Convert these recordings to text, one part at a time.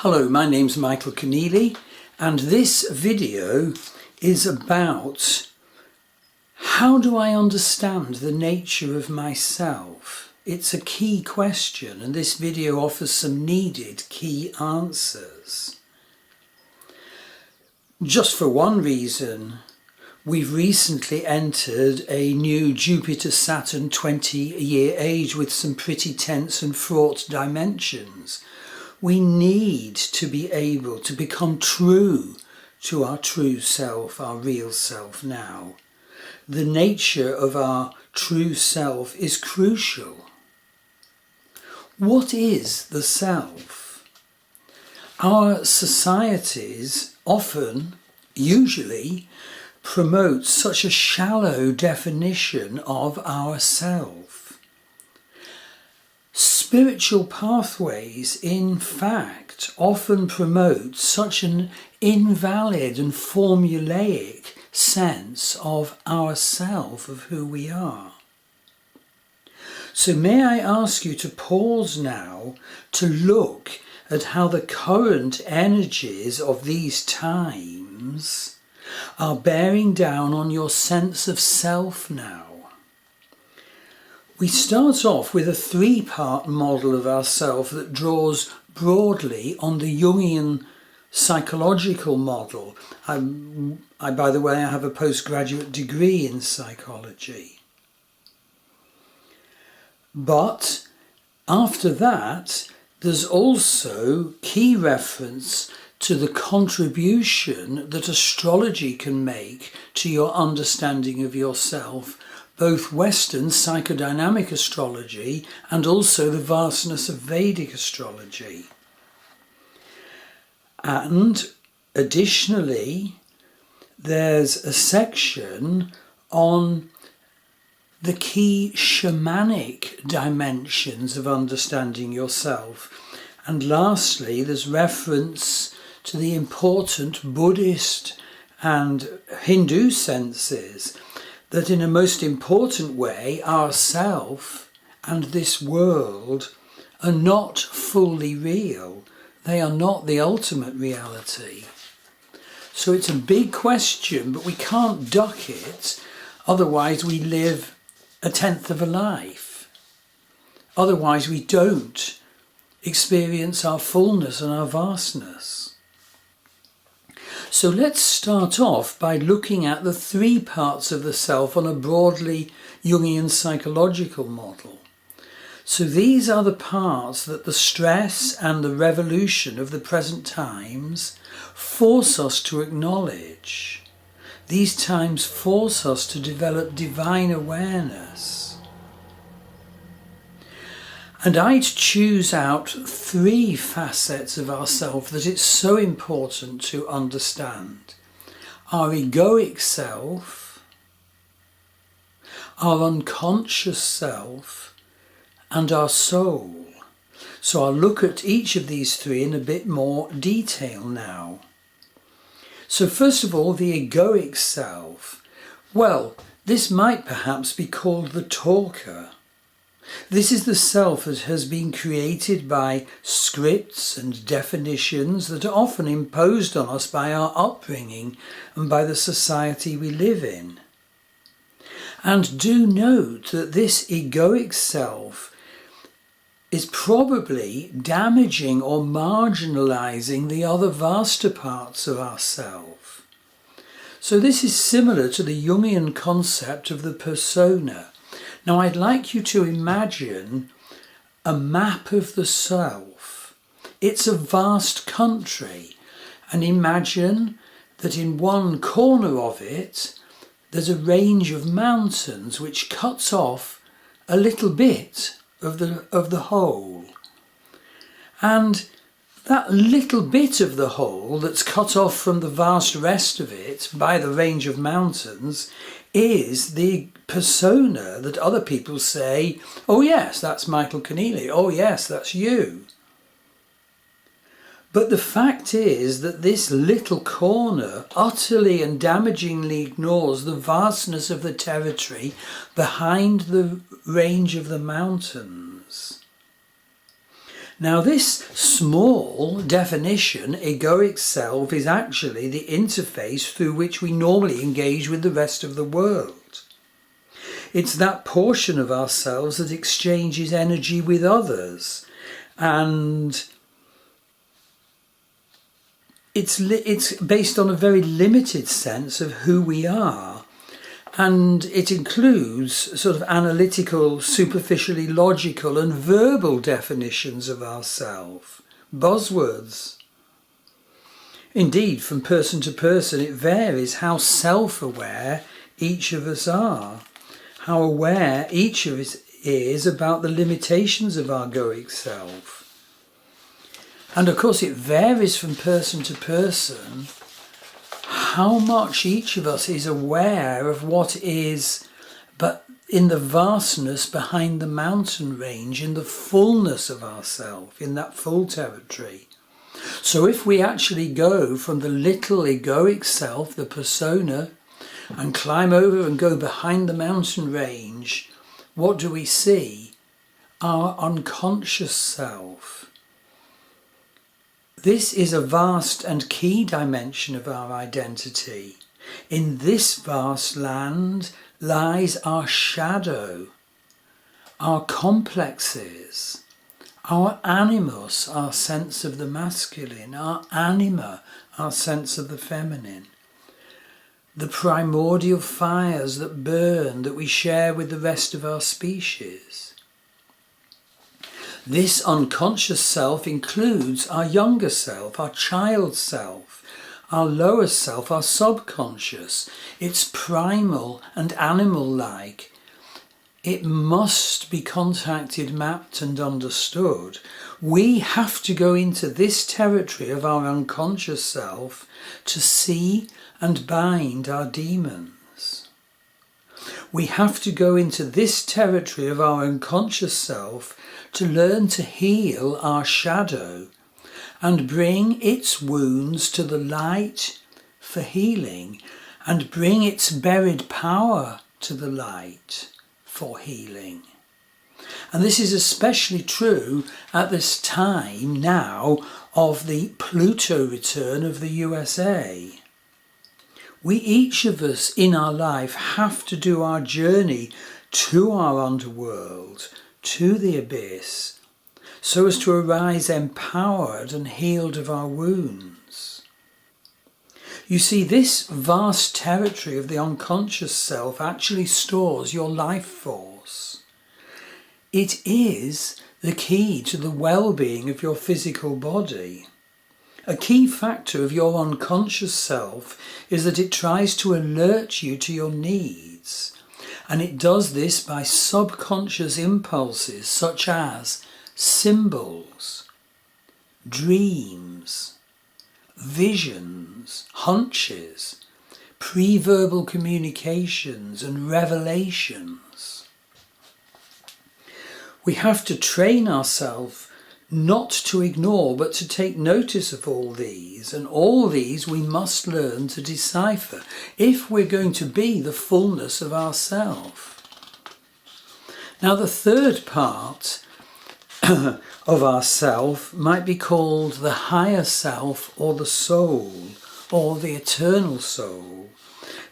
Hello, my name's Michael Conneely, and this video is about how do I understand the nature of myself? It's a key question, and this video offers some needed key answers. Just for one reason, we've recently entered a new Jupiter-Saturn 20-year age with some pretty tense and fraught dimensions. We need to be able to become true to our true self, our real self now. The nature of our true self is crucial. What is the self? Our societies often, usually, promote such a shallow definition of ourself. Spiritual pathways, in fact, often promote such an invalid and formulaic sense of ourself, of who we are. So may I ask you to pause now to look at how the current energies of these times are bearing down on your sense of self now. We start off with a three-part model of ourself that draws broadly on the Jungian psychological model. By the way, I have a postgraduate degree in psychology. But after that, there's also key reference to the contribution that astrology can make to your understanding of yourself, both Western psychodynamic astrology and also the vastness of Vedic astrology. And additionally, there's a section on the key shamanic dimensions of understanding yourself. And lastly, there's reference to the important Buddhist and Hindu senses that in a most important way, ourself and this world are not fully real. They are not the ultimate reality. So it's a big question, but we can't duck it. Otherwise we live a tenth of a life. Otherwise we don't experience our fullness and our vastness. So let's start off by looking at the three parts of the self on a broadly Jungian psychological model. So these are the parts that the stress and the revolution of the present times force us to acknowledge. These times force us to develop divine awareness. And I'd choose out three facets of ourself that it's so important to understand. Our egoic self, our unconscious self, and our soul. So I'll look at each of these three in a bit more detail now. So first of all, the egoic self. Well, this might perhaps be called the talker. This is the self that has been created by scripts and definitions that are often imposed on us by our upbringing and by the society we live in. And do note that this egoic self is probably damaging or marginalizing the other vaster parts of ourself. So this is similar to the Jungian concept of the persona. Now I'd like you to imagine a map of the self. It's a vast country, and imagine that in one corner of it there's a range of mountains which cuts off a little bit of the whole. And that little bit of the whole that's cut off from the vast rest of it by the range of mountains is the persona that other people say, oh yes, that's Michael Conneely, oh yes, that's you. But the fact is that this little corner utterly and damagingly ignores the vastness of the territory behind the range of the mountains. Now this small definition, egoic self, is actually the interface through which we normally engage with the rest of the world. It's that portion of ourselves that exchanges energy with others, and it's based on a very limited sense of who we are, and it includes sort of analytical, superficially logical and verbal definitions of ourself, buzzwords. Indeed, from person to person it varies how self-aware each of us are, how aware each of us is about the limitations of our egoic self. And of course it varies from person to person how much each of us is aware of what is, but in the vastness behind the mountain range, in the fullness of ourself, in that full territory. So if we actually go from the little egoic self, the persona, and climb over and go behind the mountain range, what do we see? Our unconscious self. This is a vast and key dimension of our identity. In this vast land lies our shadow, our complexes, our animus, our sense of the masculine, our anima, our sense of the feminine, the primordial fires that burn, that we share with the rest of our species. This unconscious self includes our younger self, our child self, our lower self, our subconscious. It's primal and animal-like. It must be contacted, mapped and understood. We have to go into this territory of our unconscious self to see and bind our demons. We have to go into this territory of our unconscious self to learn to heal our shadow and bring its wounds to the light for healing, and bring its buried power to the light for healing. And this is especially true at this time now of the Pluto return of the USA. We, each of us in our life, have to do our journey to our underworld, to the abyss, so as to arise empowered and healed of our wounds. You see, this vast territory of the unconscious self actually stores your life force. It is the key to the well-being of your physical body. A key factor of your unconscious self is that it tries to alert you to your needs. And it does this by subconscious impulses such as symbols, dreams, visions, hunches, pre-verbal communications and revelations. We have to train ourselves not to ignore but to take notice of all these, and all these we must learn to decipher if we're going to be the fullness of ourself. Now the third part of ourself might be called the higher self, or the soul, or the eternal soul.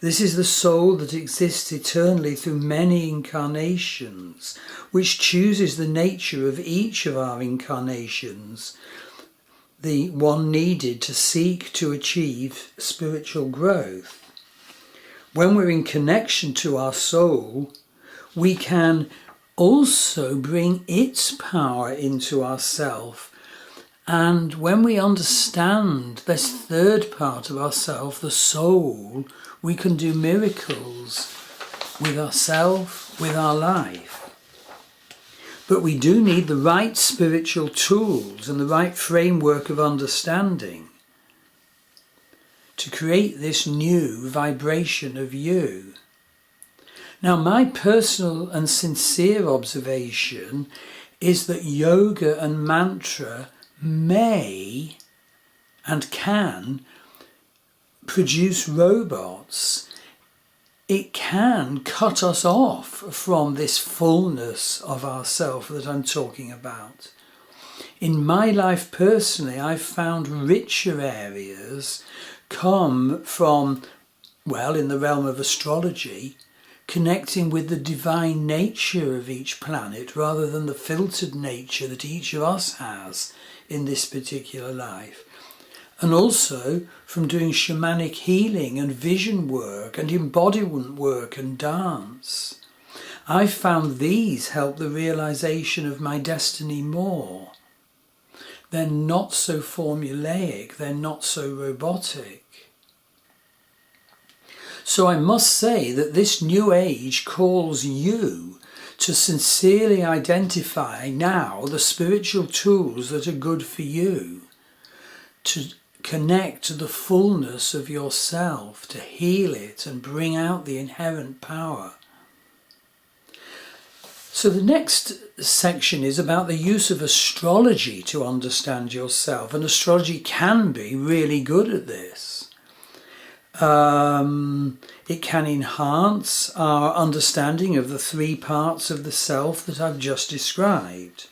This is the soul that exists eternally through many incarnations, which chooses the nature of each of our incarnations, the one needed to seek to achieve spiritual growth. When we're in connection to our soul, we can also bring its power into ourself. And when we understand this third part of ourself, the soul, we can do miracles with ourself, with our life. But we do need the right spiritual tools and the right framework of understanding to create this new vibration of you. Now, my personal and sincere observation is that yoga and mantra may and can produce robots. It can cut us off from this fullness of ourself that I'm talking about. in my life personally, I've found richer areas come from, well, in the realm of astrology, connecting with the divine nature of each planet rather than the filtered nature that each of us has in this particular life. And also from doing shamanic healing and vision work and embodiment work and dance. I found these help the realization of my destiny more. They're not so formulaic, they're not so robotic. So I must say that this new age calls you to sincerely identify now the spiritual tools that are good for you, to connect to the fullness of yourself, to heal it and bring out the inherent power. So the next section is about the use of astrology to understand yourself, and astrology can be really good at this. It can enhance our understanding of the three parts of the self that I've just described.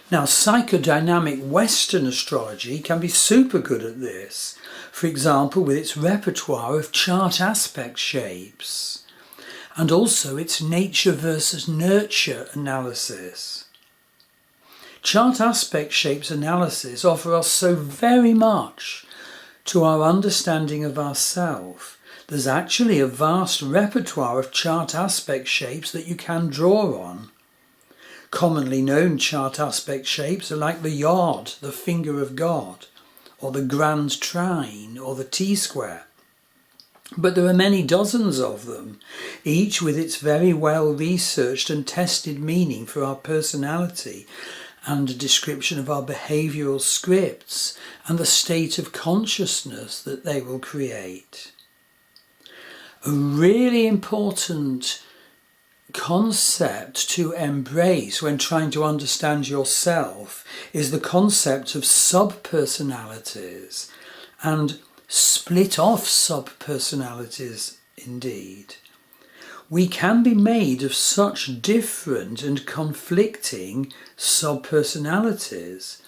Now, psychodynamic Western astrology can be super good at this, for example with its repertoire of chart aspect shapes, and also its nature versus nurture analysis. Chart aspect shapes analysis offer us so very much to our understanding of ourself. There's actually a vast repertoire of chart aspect shapes that you can draw on. Commonly known chart aspect shapes are like the yod, the finger of God, or the grand trine, or the T-square. But there are many dozens of them, each with its very well researched and tested meaning for our personality and a description of our behavioural scripts and the state of consciousness that they will create. A really important concept to embrace when trying to understand yourself is the concept of sub-personalities and split off sub-personalities indeed. We can be made of such different and conflicting sub-personalities,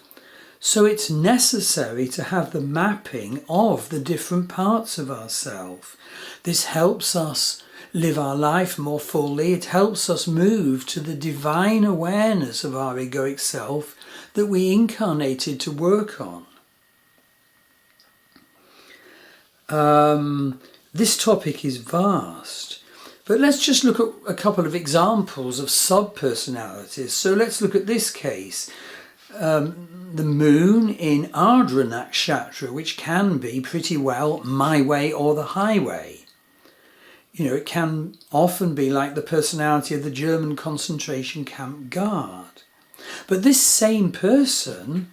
so it's necessary to have the mapping of the different parts of ourselves. This helps us live our life more fully. It helps us move to the divine awareness of our egoic self that we incarnated to work on. This topic is vast, but let's just look at a couple of examples of sub-personalities. So let's look at this case. The moon in Ardra Nakshatra, which can be pretty well my way or the highway. You know, it can often be like the personality of the German concentration camp guard. But this same person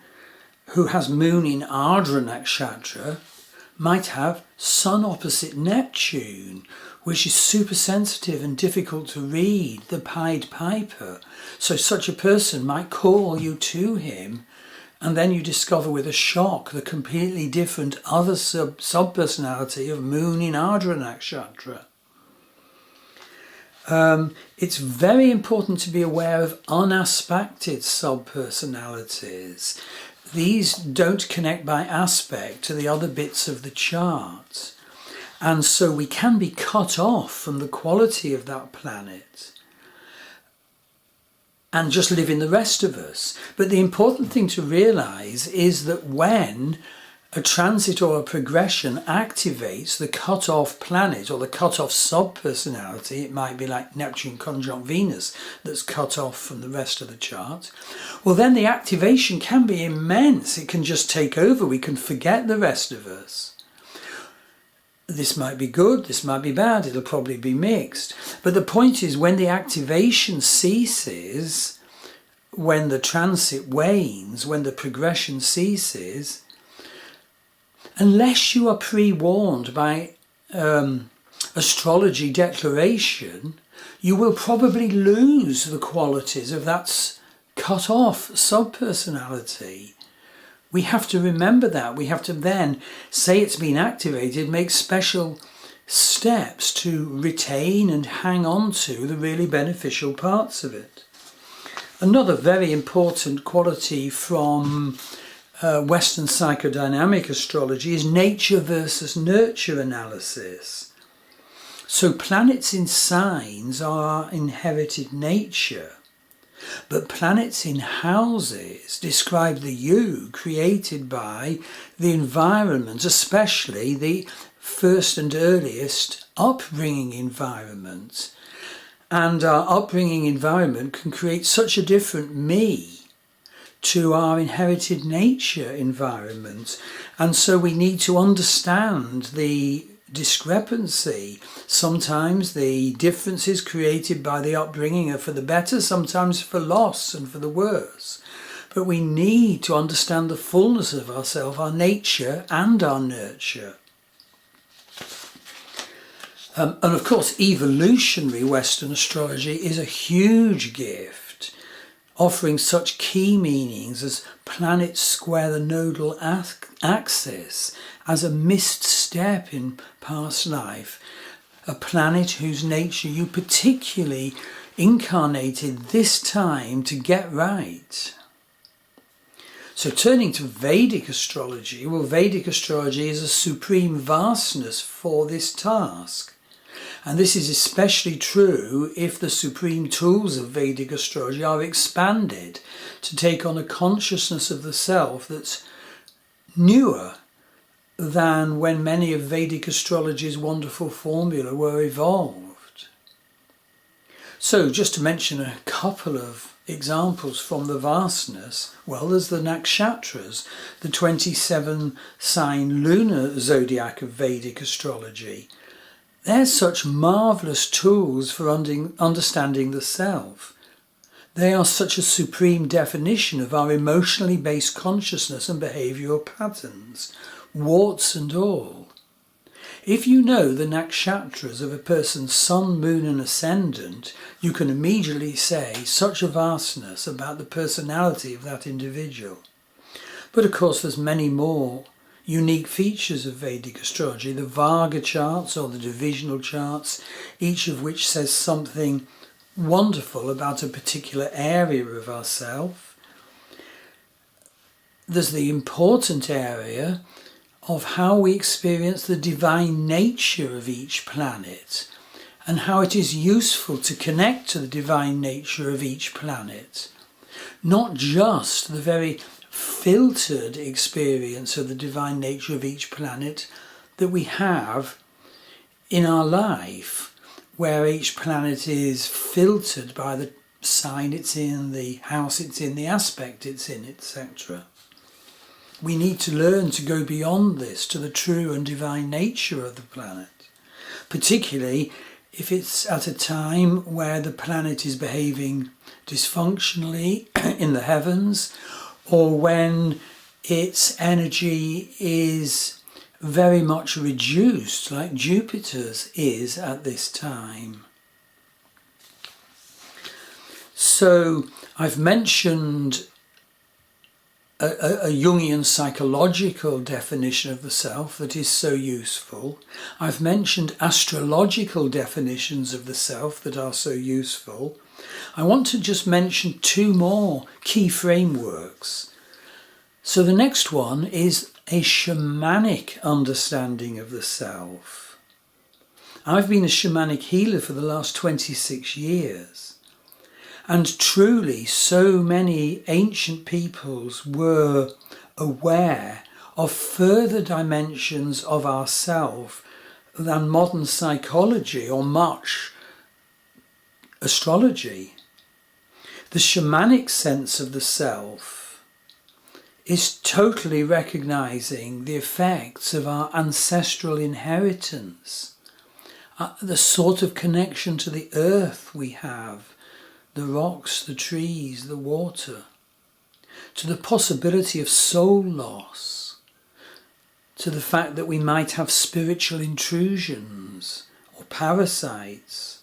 who has moon in Ardra Nakshatra might have sun opposite Neptune, which is super sensitive and difficult to read, the Pied Piper. So such a person might call you to him, and then you discover with a shock the completely different other sub-personality of moon in Ardra Nakshatra. It's very important to be aware of unaspected sub-personalities. These don't connect by aspect to the other bits of the chart. And so we can be cut off from the quality of that planet and just live in the rest of us. But the important thing to realise is that when a transit or a progression activates the cut-off planet or the cut-off sub-personality, it might be like Neptune conjunct Venus that's cut off from the rest of the chart, well then the activation can be immense. It can just take over. We can forget the rest of us. This might be good, this might be bad, it'll probably be mixed. But the point is, when the activation ceases, when the transit wanes, when the progression ceases, unless you are pre-warned by astrology declaration, you will probably lose the qualities of that cut-off sub-personality. We have to remember that. We have to then say it's been activated, make special steps to retain and hang on to the really beneficial parts of it. Another very important quality from Western psychodynamic astrology is nature versus nurture analysis. So planets in signs are inherited nature, but planets in houses describe the you created by the environment, especially the first and earliest upbringing environment. And our upbringing environment can create such a different me to our inherited nature environment. And so we need to understand the discrepancy. Sometimes the differences created by the upbringing are for the better, sometimes for loss and for the worse. But we need to understand the fullness of ourselves, our nature and our nurture. And of course, evolutionary Western astrology is a huge gift, offering such key meanings as planets square the nodal axis as a missed step in past life, a planet whose nature you particularly incarnated this time to get right. So turning to Vedic astrology, well, Vedic astrology is a supreme vastness for this task. And this is especially true if the supreme tools of Vedic astrology are expanded to take on a consciousness of the self that's newer than when many of Vedic astrology's wonderful formulae were evolved. So just to mention a couple of examples from the vastness, well, there's the Nakshatras, the 27 sign lunar zodiac of Vedic astrology. They're such marvellous tools for understanding the self. They are such a supreme definition of our emotionally based consciousness and behavioural patterns, warts and all. If you know the nakshatras of a person's sun, moon and ascendant, you can immediately say such a vastness about the personality of that individual. But of course there's many more unique features of Vedic astrology, the Varga charts or the divisional charts, each of which says something wonderful about a particular area of ourself. There's the important area of how we experience the divine nature of each planet and how it is useful to connect to the divine nature of each planet. Not just the very filtered experience of the divine nature of each planet that we have in our life, where each planet is filtered by the sign it's in, the house it's in, the aspect it's in, etc. We need to learn to go beyond this to the true and divine nature of the planet, particularly if it's at a time where the planet is behaving dysfunctionally in the heavens, or when its energy is very much reduced, like Jupiter's is at this time. So I've mentioned a Jungian psychological definition of the self that is so useful. I've mentioned astrological definitions of the self that are so useful. I want to just mention two more key frameworks. So the next one is a shamanic understanding of the self. I've been a shamanic healer for the last 26 years. And truly, so many ancient peoples were aware of further dimensions of ourself than modern psychology or much astrology. The shamanic sense of the self is totally recognizing the effects of our ancestral inheritance, the sort of connection to the earth we have, the rocks, the trees, the water, to the possibility of soul loss, to the fact that we might have spiritual intrusions or parasites,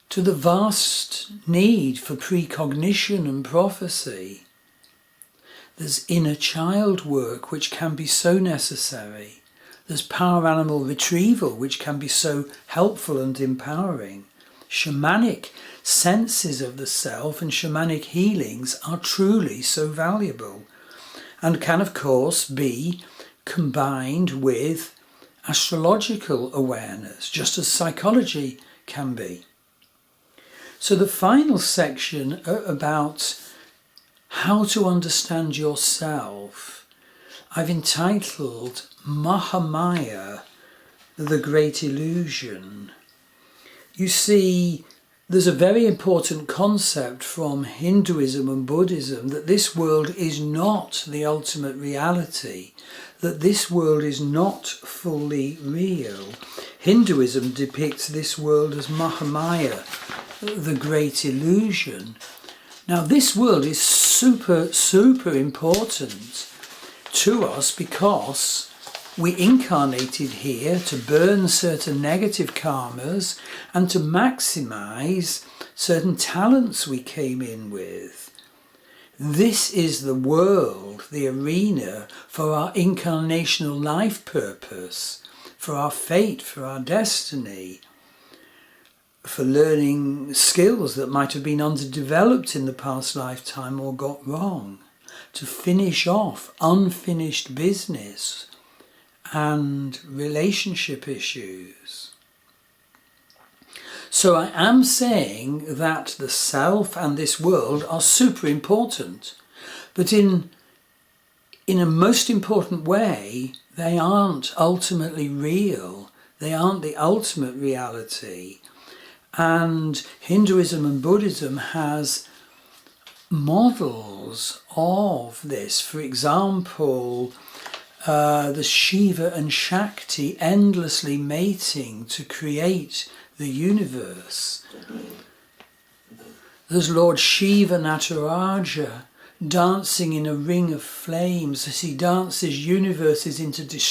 to the vast need for precognition and prophecy. There's inner child work which can be so necessary. There's power animal retrieval which can be so helpful and empowering. Shamanic senses of the self and shamanic healings are truly so valuable, and can of course be combined with astrological awareness, just as psychology can be. So the final section about how to understand yourself, I've entitled Mahamaya, the Great Illusion. You see, there's a very important concept from Hinduism and Buddhism that this world is not the ultimate reality, that this world is not fully real. Hinduism depicts this world as Mahamaya, the Great Illusion. Now this world is super important to us because we incarnated here to burn certain negative karmas and to maximize certain talents we came in with. This is the world, the arena for our incarnational life purpose, for our fate, for our destiny, for learning skills that might have been underdeveloped in the past lifetime or got wrong, to finish off unfinished business and relationship issues. So I am saying that the self and this world are super important, but in a most important way, they aren't ultimately real. They aren't the ultimate reality. And Hinduism and Buddhism has models of this. For example, the Shiva and Shakti endlessly mating to create the universe. There's Lord Shiva Nataraja dancing in a ring of flames as he dances universes into destruction